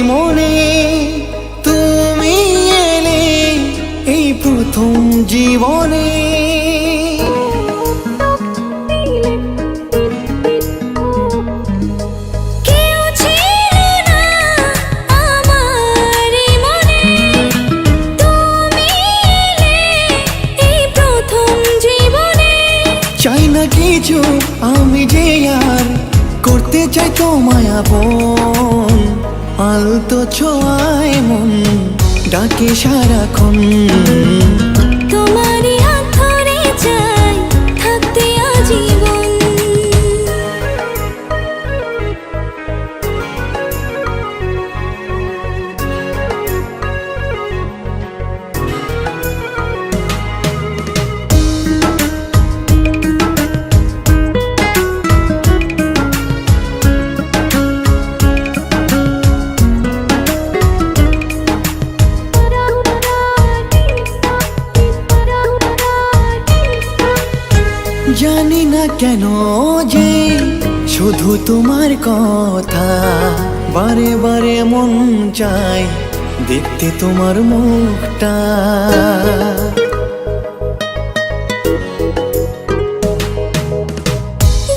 মনে তুমি এলে এই প্রথম জীবনে। চাই না কিছু আমি যে আর করতে চাই তোমায় আপন, আলতো ছোঁয়ায় মন ডাকে সারাক্ষণ। তোমারই হাত ধরে চাই থাকতে আজীবন। জানি না কেন যে শুধু তোমার কথা বারে বারে মন চায় দেখতে তোমার মুখটা।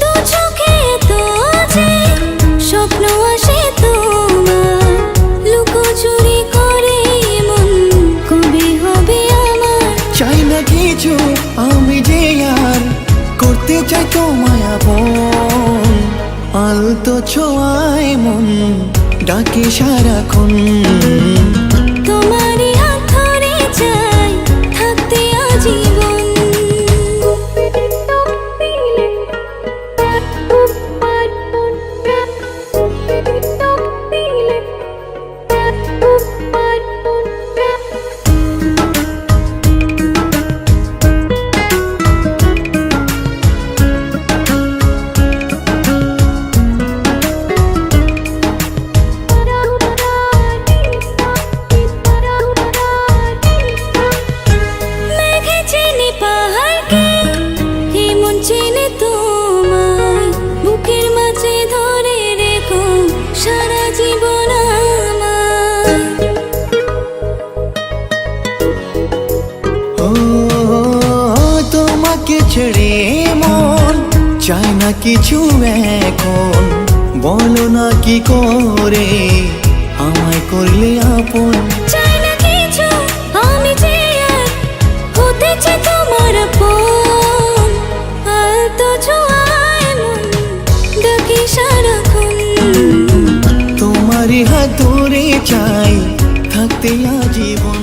দু চোখে তো যে স্বপ্ন আসে তোমার, লুকোচুরি করে মন কবে হবে আমার। চাই না কিছু আমি যে আর করতে চাই তোমায় আপন, আলতো ছোঁয়ায় মন ডাকে সারাক্ষণ। তোমারই হাত ধরে চাই থাকতে আজীবন। তোমাকে ছেড়ে মন চায় না কিছু এখন, বলো না কি করে আমায় করলে আপন। চাই না কিছু আমি যে আর হতে চাই তোমার আপন, আলতো ছোঁয়ায় মন ডাকে সারাক্ষণ। তোমারই হাত ধরে চাই থাকতে আজীবন।